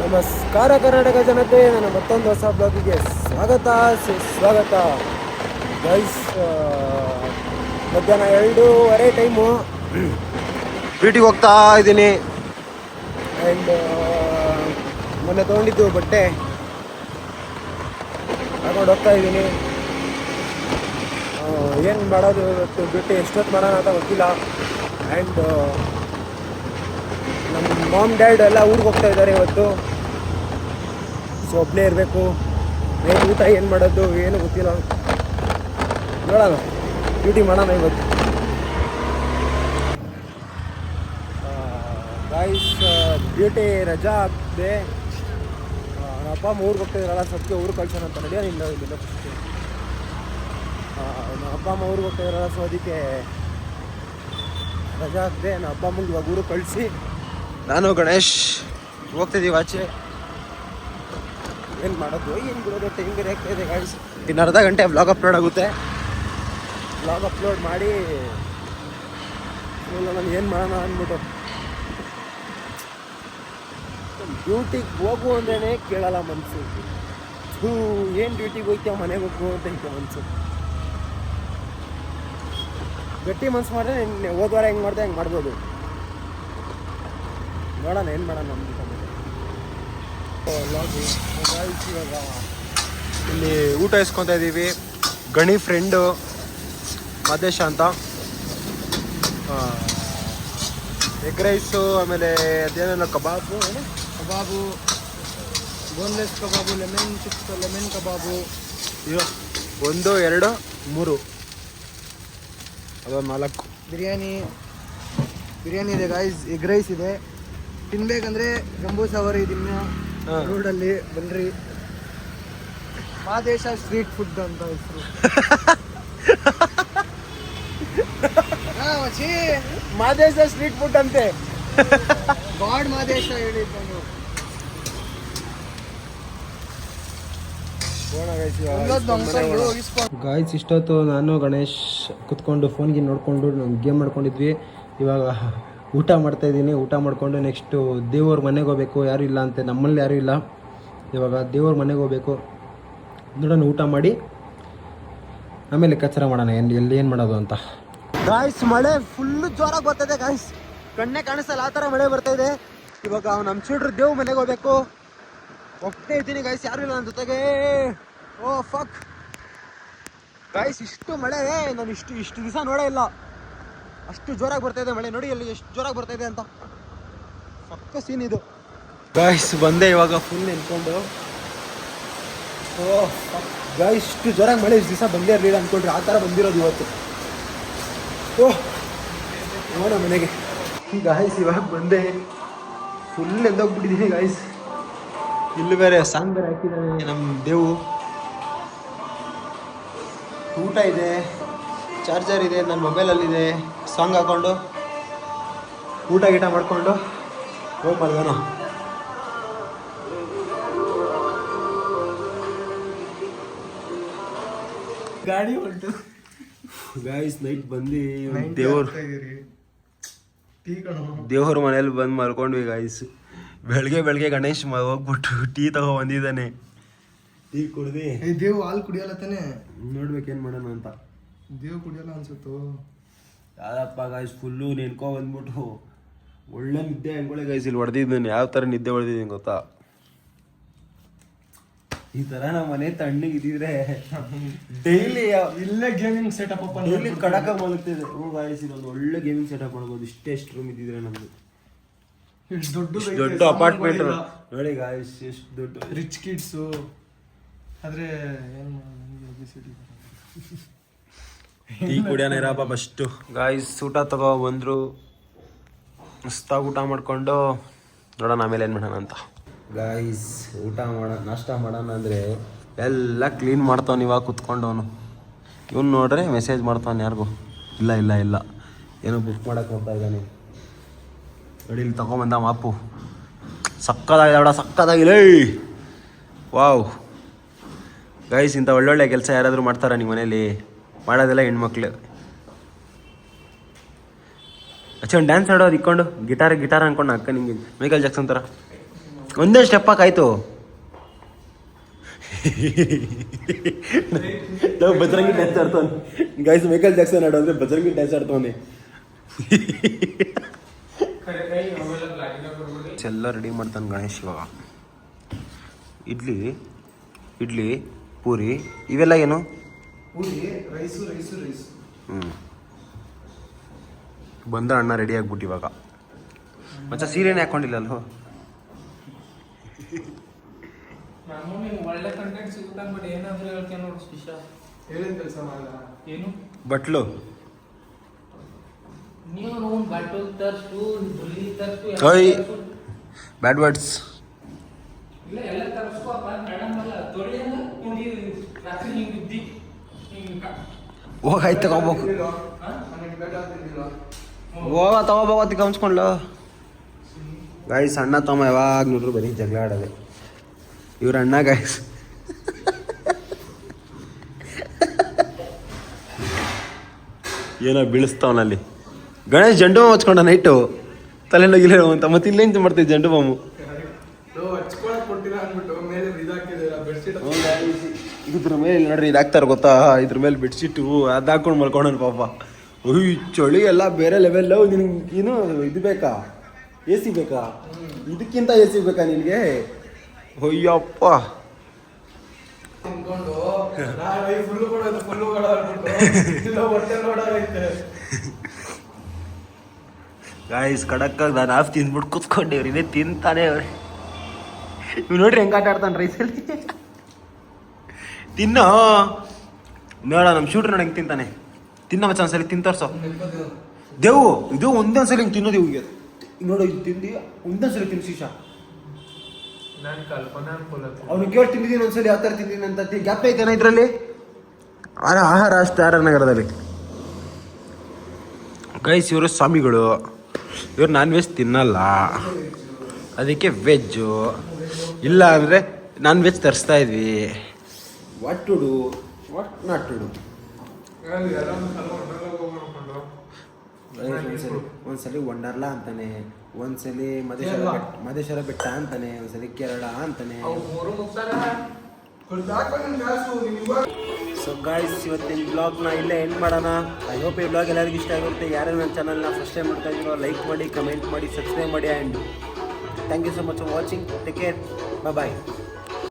ನಮಸ್ಕಾರ ಕರ್ನಾಟಕ ಜನತೆ, ನನ್ನ ಮತ್ತೊಂದು ಹೊಸ ಬ್ಲಾಗಿಗೆ ಸುಸ್ವಾಗತ. ಗೈಸ್, ಮಧ್ಯಾಹ್ನ 2:30 ಟೈಮು. ಡ್ಯೂಟಿಗೆ ಹೋಗ್ತಾ ಇದ್ದೀನಿ. ಆ್ಯಂಡ್ ಮೊನ್ನೆ ತೊಗೊಂಡಿದ್ದು ಬಟ್ಟೆ ತಗೊಂಡು ಹೋಗ್ತಾ ಇದ್ದೀನಿ. ಏನು ಮಾಡೋದು ಇವತ್ತು, ಡ್ಯೂಟಿ ಎಷ್ಟೊತ್ತು ಮಾಡೋಣ ಅಂತ ಗೊತ್ತಿಲ್ಲ. ಆ್ಯಂಡ್ ನಮ್ಮ ಮಾಮ್ ಡ್ಯಾಡ್ ಎಲ್ಲ ಊರಿಗೆ ಹೋಗ್ತಾ ಇದ್ದಾರೆ ಇವತ್ತು. ಸೊ ಒಬ್ಬನೇ ಇರಬೇಕು. ಊಟ ಏನು ಮಾಡೋದು ಏನು ಗೊತ್ತಿಲ್ಲ. ನೋಡೋಣ, ಡ್ಯೂಟಿ ಮಾಡೋಣ ಇವತ್ತು. ಗೈಸ್, ಡ್ಯೂಟಿ ರಜಾ ಆಗ್ತಿದೆ. ನಮ್ಮ ಅಪ್ಪ ಅಮ್ಮ ಊರಿಗೆ ಹೋಗ್ತಾ ಇದ್ದಾರಲ್ಲ, ಸದ್ಯಕ್ಕೆ ಊರಿಗೆ ಕಳ್ಸೋಣ ಅಂತ ನಡೆಯೋ ಇಲ್ಲ ಇಲ್ಲ. ನಮ್ಮ ಅಪ್ಪ ಅಮ್ಮ ಊರಿಗೆ ಹೋಗ್ತಾ ಇದ್ದಾರಲ್ಲ, ಸೊ ಅದಕ್ಕೆ ರಜಾ ಆಗ್ತಿದೆ. ನಮ್ಮ ಅಪ್ಪ ಅಮ್ಮಂಗೆ ಇವಾಗ ಊರಿಗೆ ಕಳಿಸಿ ನಾನು ಗಣೇಶ್ ಹೋಗ್ತಿದ್ದೀವಿ ಆಚೆ. ಏನು ಮಾಡೋದು ಏನು ಬಿಡೋದು, ಟೈಮ್ ಬೇರೆ ಆಗ್ತಾ ಇದೆ ಗೈಸ್. ಇನ್ನು ಅರ್ಧ ಗಂಟೆ ವ್ಲಾಗ್ ಅಪ್ಲೋಡ್ ಆಗುತ್ತೆ. ವ್ಲಾಗ್ ಅಪ್ಲೋಡ್ ಮಾಡಿ ನಾನು ಏನು ಮಾಡೋಣ ಅಂದ್ಬಿಟ್ಟು ಡ್ಯೂಟಿಗೆ ಹೋಗು ಅಂದ್ರೇ ಕೇಳಲ್ಲ ಮನಸ್ಸು. ಏನು ಡ್ಯೂಟಿಗೆ ಹೋಗ್ತೀವಿ, ಮನೆಗೆ ಹೋಗು ಅಂತ ಐತೆ ಮನಸ್ಸು. ಗಟ್ಟಿ ಮನ್ಸು ಮಾಡಿದ್ರೆ ಹೋದ್ವಾರ ಹೆಂಗೆ ಮಾಡಿದೆ ಹೆಂಗೆ ಮಾಡ್ಬೋದು. ನೋಡೋಣ ಏನು ಮಾಡೋಣ ಅಂದ್ಬಿಟ್ಟು. ಇವಾಗ ಇಲ್ಲಿ ಊಟ ಇಸ್ಕೊತಾ ಇದ್ದೀವಿ. ಗಣಿ ಫ್ರೆಂಡು ಮಾದೇಶ ಅಂತ. ಎಗ್ ರೈಸು, ಆಮೇಲೆ ಅದೇನೇನೋ ಕಬಾಬು, ಬೋನ್ಲೆಸ್ ಕಬಾಬು, ಲೆಮನ್ ಕಬಾಬು. ಇದು 1 2 3 ಅದೊಂದು 4 ಬಿರಿಯಾನಿ ಇದೆ ಗಾಯ್ಸ್. ಎಗ್ ರೈಸ್ ಇದೆ. ತಿನ್ಬೇಕಂದ್ರೆ ಗಂಬೂ ಸವಾರಿ ಇದನ್ನ ರೋಡಲ್ಲಿ ಬನ್ರಿ. ಮಾದೇಶ ಸ್ಟ್ರೀಟ್ ಫುಡ್ ಅಂತ ಹೆಸರು. ಮಾದೇಶ ಸ್ಟ್ರೀಟ್ ಫುಡ್ ಅಂತೆ. ಗಾಡ್ ಮಾದೇಶ ಹೇಳಿದ್ದು. ಗಾಯ್ಸ್, ಇಷ್ಟೊತ್ತು ನಾನು ಗಣೇಶ್ ಕುತ್ಕೊಂಡು ಫೋನ್ಗೆ ನೋಡಿಕೊಂಡು ಗೇಮ್ ಮಾಡ್ಕೊಂಡಿದ್ವಿ. ಇವಾಗ ಊಟ ಮಾಡ್ತಾಯಿದ್ದೀನಿ. ಊಟ ಮಾಡಿಕೊಂಡು ನೆಕ್ಸ್ಟು ದೇವ್ರ ಮನೆಗೆ ಹೋಗ್ಬೇಕು. ಯಾರೂ ಇಲ್ಲ ಅಂತೆ, ನಮ್ಮಲ್ಲಿ ಯಾರೂ ಇಲ್ಲ. ಇವಾಗ ದೇವ್ರ ಮನೆಗೆ ಹೋಗ್ಬೇಕು. ನೋಡೋಣ, ಊಟ ಮಾಡಿ ಆಮೇಲೆ ಕಚರ ಮಾಡೋಣ ಎಲ್ಲಿ ಏನು ಮಾಡೋದು ಅಂತ. ಗಾಯ್ಸ್, ಮಳೆ ಫುಲ್ಲು ಜೋರಾಗಿ ಬರ್ತಾಯಿದೆ ಗಾಯ್ಸ್. ಕಣ್ಣೇ ಕಾಣಿಸಲ್ಲ, ಆ ಥರ ಮಳೆ ಬರ್ತಾಯಿದೆ. ಇವಾಗ ನಮ್ಮ ಚೂಡ್ರು ದೇವ್ರ ಮನೆಗೆ ಹೋಗ್ಬೇಕು. ಹೋಗ್ತಾ ಇದ್ದೀನಿ ಗಾಯ್ಸ್, ಯಾರೂ ಇಲ್ಲ ನನ್ನ ಜೊತೆಗೆ. ಓ ಫಕ್ ಗಾಯ್ಸ್, ಇಷ್ಟು ಮಳೆ ನಾನು ಇಷ್ಟು ದಿವಸ ನೋಡೇ ಇಲ್ಲ. ಅಷ್ಟು ಜೋರಾಗಿ ಬರ್ತಾಯಿದೆ ಮಳೆ. ನೋಡಿ ಅಲ್ಲಿ ಎಷ್ಟು ಜೋರಾಗಿ ಬರ್ತಾಯಿದೆ ಅಂತ. ಪಕ್ಕ ಸೀನ್ ಇದು ಗಾಯ್ಸ್. ಬಂದೆ ಇವಾಗ ಫುಲ್ ನಿಂತ್ಕೊಂಡು. ಓ ಗಾಯ್ಸ್, ಇಷ್ಟು ಜೋರಾಗಿ ಮಳೆ ಇಷ್ಟು ದಿವಸ ಬಂದೇ ಇರಲಿಲ್ಲ ಅಂದ್ಕೊಂಡ್ರೆ, ಆ ಥರ ಬಂದಿರೋದು ಇವತ್ತು. ಓಹ್ ನೋಡ ಮನೆಗೆ ಗಾಯ್ಸ್. ಇವಾಗ ಬಂದೆ, ಫುಲ್ ಎದ್ದೋಗ್ಬಿಟ್ಟಿದ್ದೀನಿ ಗಾಯ್ಸ್. ಇಲ್ಲಿ ಬೇರೆ ಸಾಂಗ್ ಬೇರೆ ಹಾಕಿದ್ದಾನೆ ನಮ್ಮ ದೇವು. ಊಟ ಇದೆ, ಚಾರ್ಜರ್ ಇದೆ, ನನ್ನ ಮೊಬೈಲಲ್ಲಿದೆ. ಸಾಂಗ್ ಹಾಕ್ಕೊಂಡು ಊಟ ಗೀಟ ಮಾಡಿಕೊಂಡು ಹೋಗಿ ಮಲ್ಗೋಣ. ಗಾಡಿ ಹೊಂಟು ಗಾಯ್ಸ್. ನೈಟ್ ಬಂದು ದೇವ್ರ ಮನೇಲಿ ಬಂದು ಮಲ್ಕೊಂಡ್ವಿ ಗಾಯ್ಸ್. ಬೆಳಗ್ಗೆ ಗಣೇಶ್ ಹೋಗ್ಬಿಟ್ಟು ಟೀ ತಗೋ ಬಂದಿದ್ದಾನೆ. ಟೀ ಕುಡ್ದು ದೇವ್ ಹಾಲು ಕುಡಿಯಲ್ಲ ತಾನೆ. ನೋಡ್ಬೇಕೇನು ಮಾಡೋಣ ಅಂತ. ದೇವ್ ಕುಡಿಯಲ್ಲ ಅನ್ಸುತ್ತೋ ಯಾವ್ದಪ್ಪ ಗಾಯ್ಸ್. ಫುಲ್ಲು ನೆನ್ಕೊ ಬಂದ್ಬಿಟ್ಟು ಒಳ್ಳೆ ನಿದ್ದೆ ಹಂಗೊಳ್ಳೆ ಗಾಯ್ಸ್. ಇಲ್ಲಿ ಹೊಡೆದಿದ್ದೀನಿ, ಯಾವ ಥರ ನಿದ್ದೆ ಹೊಡೆದಿದ್ದೀನಿ ಗೊತ್ತಾ. ಈ ಥರ ನಮ್ಮ ಮನೆ ತಣ್ಣಗೆ ಇದ್ದಿದ್ರೆ ಡೈಲಿ ಇಲ್ಲೇ ಗೇಮಿಂಗ್ ಸೆಟಪ್ ಡೈಲಿ ಕಡಕ ಮಲಗ್ತಿದೆ. ಗಾಯ್ಸ್, ಇದೊಂದು ಒಳ್ಳೆ ಗೇಮಿಂಗ್ ಸೆಟಪ್ ಮಾಡ್ಬೋದು. ಎಷ್ಟು ರೂಮ್ ಇದ್ದಿದ್ರೆ ನಮ್ದು. ದೊಡ್ಡ ಅಪಾರ್ಟ್ಮೆಂಟ್ ನೋಡಿ ಗಾಯ್ಸ್, ಎಷ್ಟು ದೊಡ್ಡ ರಿಚ್ ಕಿಡ್ಸು. ಆದ್ರೆ ಟೀ ಕುಡಿಯೋಣ ಇರಪ್ಪ ಫಸ್ಟು. ಗಾಯ್ಸ್, ಊಟ ತಗೋ ಬಂದರು. ಮಸ್ತಾಗಿ ಊಟ ಮಾಡಿಕೊಂಡು ನೋಡೋಣ ಆಮೇಲೆ ಏನು ಮಾಡೋಣ ಅಂತ. ಗಾಯ್ಸ್, ನಾಷ್ಟ ಮಾಡೋಣ ಅಂದರೆ ಎಲ್ಲ ಕ್ಲೀನ್ ಮಾಡ್ತಾವ್ನು ಇವಾಗ ಕುತ್ಕೊಂಡವನು. ಇವನು ನೋಡ್ರೆ ಮೆಸೇಜ್ ಮಾಡ್ತಾವ್ನು ಯಾರಿಗೂ. ಇಲ್ಲ ಏನೋ ಬುಕ್ ಮಾಡೋಕ್ಕೆ ಹೋಗ್ತಾ ಇದ್ದಾನೆ ನೋಡಿ. ಇಲ್ಲಿ ತೊಗೊಂಬಂದ ಮಾಪು. ಸಕ್ಕದಾಗಿಲ್ಲ. ವಾವ್ ಗೈಸ್, ಇಂಥ ಒಳ್ಳೊಳ್ಳೆ ಕೆಲಸ ಯಾರಾದರೂ ಮಾಡ್ತಾರಾ ನಿಮ್ಮ ಮನೇಲಿ? ಮಾಡೋದೆಲ್ಲ ಹೆಣ್ಮಕ್ಳು. ಒಂದು ಡ್ಯಾನ್ಸ್ ಆಡೋದು ಇಕ್ಕೊಂಡು ಗಿಟಾರ್ ಅನ್ಕೊಂಡು ಅಕ್ಕ ನಿಂಗೆ ಮೈಕಲ್ ಜಾಕ್ಸನ್ ಥರ ಒಂದೇ ಸ್ಟೆಪ್ ಹಾಕಾಯ್ತು. ನಾವು ಬಜರಂಗಿ ಡ್ಯಾನ್ಸ್ ಆಡ್ತಾನೆ ಗೈಸ್. ಮೈಕಲ್ ಜಾಕ್ಸನ್ ಆಡೋ ಅಂದ್ರೆ ಬಜರಂಗಿ ಡ್ಯಾನ್ಸ್ ಆಡ್ತಾನೆ. ಎಲ್ಲ ರೆಡಿ ಮಾಡ್ತಾನೆ ಗಣೇಶ್ ಇವಾಗ. ಇಡ್ಲಿ ಪೂರಿ ಇವೆಲ್ಲ ಏನು? ರೈಸು. ಬಂದ ಅಣ್ಣ ರೆಡಿ ಆಗ್ಬಿಟ್ಟು ಇವಾಗ. ಮತ್ತೆ ಸೀರೆನೇ ಹಾಕೊಂಡಿಲ್ಲ ಅಲ್ವ? ಒಳ್ಳೆ ಕಂಟೆಂಟ್ ಸಿಗುತ್ತೆ ಬಟ್ ಏನಾದ್ರೂ ಹೇಳ್ತೇನೆ ನೋಡಿ ಶಿಶಾ. ಏನೇನು ಕೆಲಸ ಮಾಡಲ್ಲ. ಏನು ಬಟ್ಲು ನೀವು ಬಟ್ಟಲು ತರ್ಸು, ಹುಲಿ ತರ್ಸು, ಓಯ್ ಬ್ಯಾಡ್ ವರ್ಡ್ಸ್. ಇಲ್ಲ ಎಲ್ಲ ತರ್ಸ್ಕೋ ಮೇಡಮ್ ಅಲ್ಲ ತೊಳಿ ಅಲ್ಲ ಕುಡಿ ರಾತ್ರಿ ಹಿಂಗೆ ಇದ್ದಿ ಹಿಂಗೆ ಹೋಗಾಯ್ತು ತಗೋಬೇಕು. ತಗೋಬೇಕು ಕಮ್ಸ್ಕೊಂಡ್ಲು ಗಾಯ್ಸ್. ಅಣ್ಣ ತಮ್ಮ ಯಾವಾಗ ನೋಡ್ರು ಬರೀ ಜಗಳ ಆಡೋದೆ. ಇವ್ರ ಅಣ್ಣ ಗಾಯ್ಸ್ ಏನೋ ಬೀಳಿಸ್ತಾವನಲ್ಲಿ. ಗಣೇಶ್ ಜಂಡು ಬಾಂಬ್ ಹಚ್ಕೊಂಡ ನೈಟು ತಲೆನೋಗಿಲ್ಲ ಅಂತ. ಮತ್ತೆ ಇಲ್ಲೇಂತ ಮಾಡ್ತೀವಿ ಜಂಡು ಬಾಂಬು. ಹಚ್ಕೊಳಕ್ ಕೊಟ್ಟಿಲ್ಲ ಅಂದ್ಬಿಟ್ಟು ಮೇಲೆ ಇದಾಕಿದ್ದೀರ ಬೆಡ್ಶೀಟ್. ಇದ್ರ ಮೇಲೆ ನೋಡ್ರಿ ಇದಾಕ್ತಾರ ಗೊತ್ತಾ? ಇದ್ರ ಮೇಲೆ ಬೆಡ್ಶೀಟು ಅದು ಹಾಕೊಂಡು ಮಲ್ಕೊಂಡನ್ ಪಾಪ. ಒಯ್ ಚಳಿ ಎಲ್ಲ ಬೇರೆ ಲೆವೆಲ್. ನಿನ್ಗೆ ಏನು ಇದು ಬೇಕಾ? AC ಬೇಕಾ? ಇದಕ್ಕಿಂತ AC ಬೇಕಾ ನಿನಗೆ? ಅಯ್ಯಪ್ಪ ತಿನ್ಕೊಂಡು ಫುಲ್ಲು ಹೊಟ್ಟೆ ನೋಡಾಗೈತೆ. ಗಾಯ್ಸ್ ಕಡಕ್ಕಾಗ ನಾನು ಹಾಫ್ ತಿಂದ್ಬಿಟ್ಟು ಕೂತ್ಕೊಂಡೇವ್ರಿ. ಇದೇ ತಿಂತಾನೆ ಅವ್ರಿ. ಇವ್ ನೋಡ್ರಿ ಹೆಂಗೆ ಆಟ ಆಡ್ತಾನೆ ರೈಸಲ್ಲಿ. ತಿನ್ನೋ ನೋಡ ನಮ್ಮ ಶೂಟ್ರ್ ನೋಡಿ ಹೆಂಗೆ ತಿಂತಾನೆ. ತಿನ್ನ ಮಚ್ಚ ಒಂದ್ಸಲಿ ತಿಂತೋರ್ಸೋ. ದೇವು ಇದು ಒಂದೇ ಒಂದ್ಸಲಿ ಹಿಂಗೆ ತಿನ್ನೋದು ಇವ್ಗೆ. ನೋಡು ಇದು ತಿಂದು ಒಂದೊಂದ್ಸಲಿ ತಿನ್ನು ಶೀಶಾ. ನಾನು ಕಲ್ಪನಾ ಅನ್ಕೊಳತ್ತೆ ಅವ್ನಿಗೆ ಕೇಳಿ ತಿಂದಿದ್ದೀನಿ ಒಂದ್ಸಲಿ ಯಾವ ಥರ ತಿಂದಿದ್ದೀನಿ ಅಂತ. ಗ್ಯಾಪ್ ಐತೇನ ಇದರಲ್ಲಿ? ಆಹಾರ ಸ್ಟಾರ್ ನಗರದಲ್ಲಿ ಗೈಸ್. ಇವರು ಸ್ವಾಮಿಗಳು. ಇವ್ರು ನಾನ್ ವೆಜ್ ತಿನ್ನಲ್ಲ, ಅದಕ್ಕೆ ವೆಜ್ಜು. ಇಲ್ಲ ಅಂದರೆ ನಾನ್ ವೆಜ್ ತರಿಸ್ತಾ ಇದ್ವಿ. What to do what not to do. ಒಂದ್ಸಲಿ ವಂಡರ್ಲಾ ಅಂತಾನೆ, ಒಂದ್ಸಲಿ ಮದೇಶ್ವರ ಬೆಟ್ಟ ಅಂತಾನೆ, ಒಂದ್ಸಲಿ ಕೇರಳ ಅಂತಾನೆ. ಸೊ ಗಾಯ್ಸ್ ಇವತ್ತಿನ ಬ್ಲಾಗ್ನ ಇಲ್ಲೇ ಎಂಡ್ ಮಾಡೋಣ. ಐ ಹೋಪ್ ಈ ಬ್ಲಾಗ್ ಎಲ್ಲರಿಗೂ ಇಷ್ಟ ಆಗಿರುತ್ತೆ. ಯಾರು ನನ್ನ ಚಾನಲ್ನ ಫಸ್ಟ್ ಟೈಮ್ ನೋಡ್ತಾ ಇದ್ದೀರೋ ಲೈಕ್ ಮಾಡಿ, ಕಮೆಂಟ್ ಮಾಡಿ, ಸಬ್ಸ್ಕ್ರೈಬ್ ಮಾಡಿ. And thank you so much for watching. Take care. Bye.